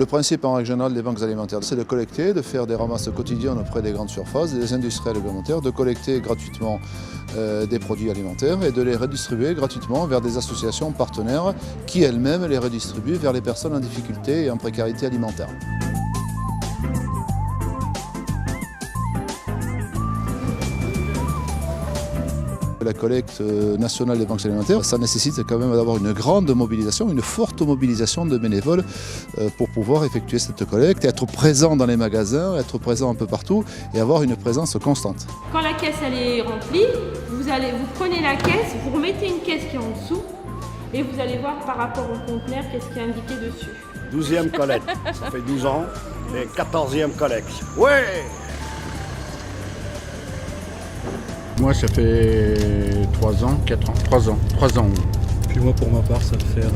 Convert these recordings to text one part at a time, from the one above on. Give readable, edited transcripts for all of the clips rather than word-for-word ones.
Le principe en règle générale des banques alimentaires, c'est de collecter, de faire des ramasses quotidiennes auprès des grandes surfaces, des industriels alimentaires, de collecter gratuitement des produits alimentaires et de les redistribuer gratuitement vers des associations partenaires qui elles-mêmes les redistribuent vers les personnes en difficulté et en précarité alimentaire. La collecte nationale des banques alimentaires, ça nécessite quand même d'avoir une grande mobilisation, une forte mobilisation de bénévoles pour pouvoir effectuer cette collecte, être présent dans les magasins, être présent un peu partout et avoir une présence constante. Quand la caisse elle est remplie, vous prenez la caisse, vous remettez une caisse qui est en dessous et vous allez voir par rapport au conteneur qu'est-ce qui est indiqué dessus. 12e collecte, ça fait 12 ans, et 14e collecte. Ouais! Moi, ça fait 3 ans, 4 ans, 3 ans. Puis moi, pour ma part, ça va faire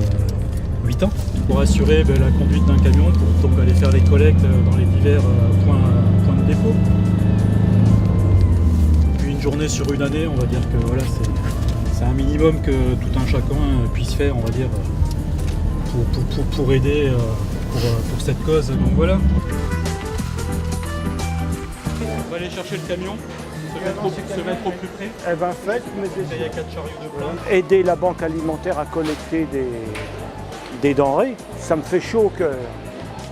8 ans. Pour assurer la conduite d'un camion, pour donc aller faire les collectes dans les divers points de dépôt. Puis une journée sur une année, on va dire que voilà, c'est un minimum que tout un chacun puisse faire, on va dire, pour aider pour cette cause. Donc voilà. On va aller chercher le camion. Se mettre au plus près. Eh bien faites, il y a 4 chariots de plein. Aider la banque alimentaire à collecter des denrées, ça me fait chaud au cœur.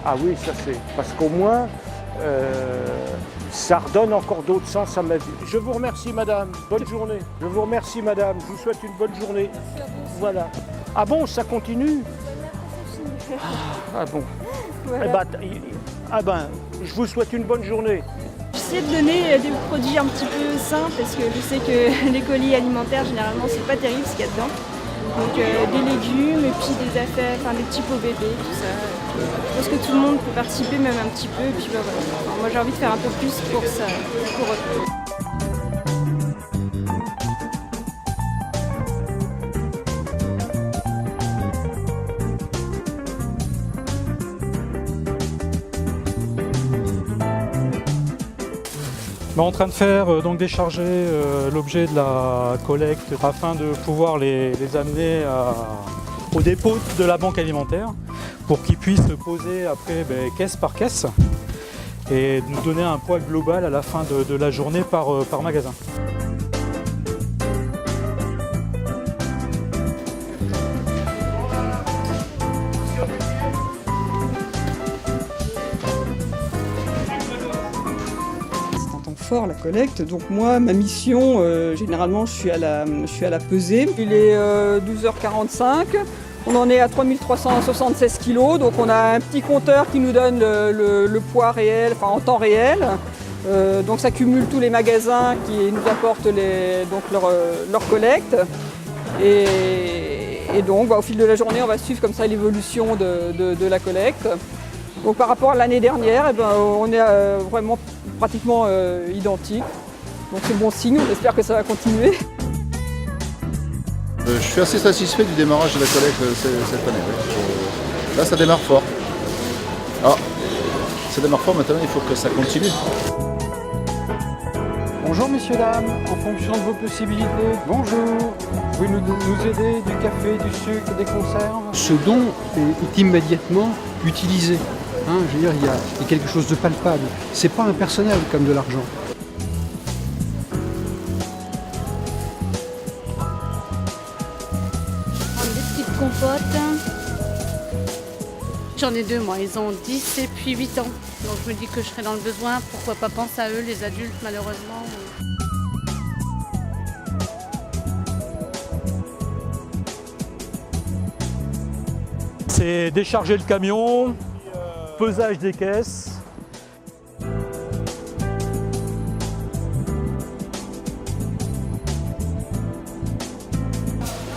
Ah oui, ça c'est. Parce qu'au moins, ça redonne encore d'autres sens à ma vie. Je vous remercie madame, bonne journée. Je vous remercie madame, je vous souhaite une bonne journée. Voilà. Ah bon, ça continue? Ah bon. Voilà. Eh ben, je vous souhaite une bonne journée. J'essaie de donner des produits un petit peu sains parce que je sais que les colis alimentaires généralement c'est pas terrible ce qu'il y a dedans. Donc des légumes et puis des affaires, enfin des petits pots bébés, tout ça. Je pense que tout le monde peut participer même un petit peu et puis voilà. Alors, moi j'ai envie de faire un peu plus pour ça, pour eux. En train de faire donc décharger l'objet de la collecte afin de pouvoir les amener au dépôt de la banque alimentaire pour qu'ils puissent poser après caisse par caisse et nous donner un poids global à la fin de la journée par magasin. Fort la collecte, donc moi ma mission généralement je suis à la pesée. Il est 12h45, on en est à 3376 kg, donc on a un petit compteur qui nous donne le poids réel, enfin en temps réel. Donc ça cumule tous les magasins qui nous apportent leur collecte et donc au fil de la journée on va suivre comme ça l'évolution de la collecte. Donc par rapport à l'année dernière, on est vraiment pratiquement identique. Donc c'est bon signe, on espère que ça va continuer. Je suis assez satisfait du démarrage de la collecte cette année. Oui. Là ça démarre fort. Ah, ça démarre fort, maintenant il faut que ça continue. Bonjour messieurs, dames, en fonction de vos possibilités, bonjour. Vous pouvez nous aider du café, du sucre, des conserves? Ce don est immédiatement utilisé. Je veux dire, il y a quelque chose de palpable. C'est pas impersonnel comme de l'argent. Des petites compotes. J'en ai 2 moi, ils ont 10 et puis 8 ans. Donc je me dis que je serai dans le besoin, pourquoi pas penser à eux, les adultes malheureusement. C'est décharger le camion, pesage des caisses.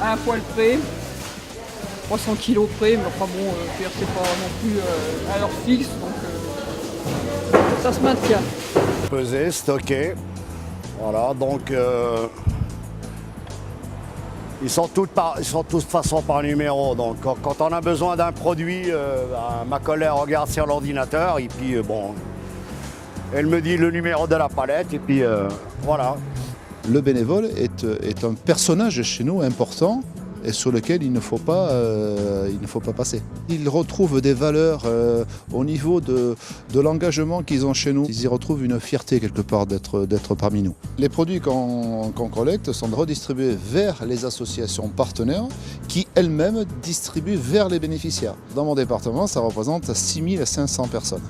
À un poil près, 300 kg près, mais enfin bon, c'est pas non plus à l'heure fixe, donc ça se maintient. Peser, stocker, voilà, donc ils sont tous de façon par numéro, donc quand on a besoin d'un produit, ma collègue regarde sur l'ordinateur et puis elle me dit le numéro de la palette et puis voilà. Le bénévole est un personnage chez nous important et sur lesquels il ne faut pas passer. Ils retrouvent des valeurs au niveau de l'engagement qu'ils ont chez nous. Ils y retrouvent une fierté quelque part d'être parmi nous. Les produits qu'on collecte sont redistribués vers les associations partenaires qui elles-mêmes distribuent vers les bénéficiaires. Dans mon département, ça représente 6500 personnes.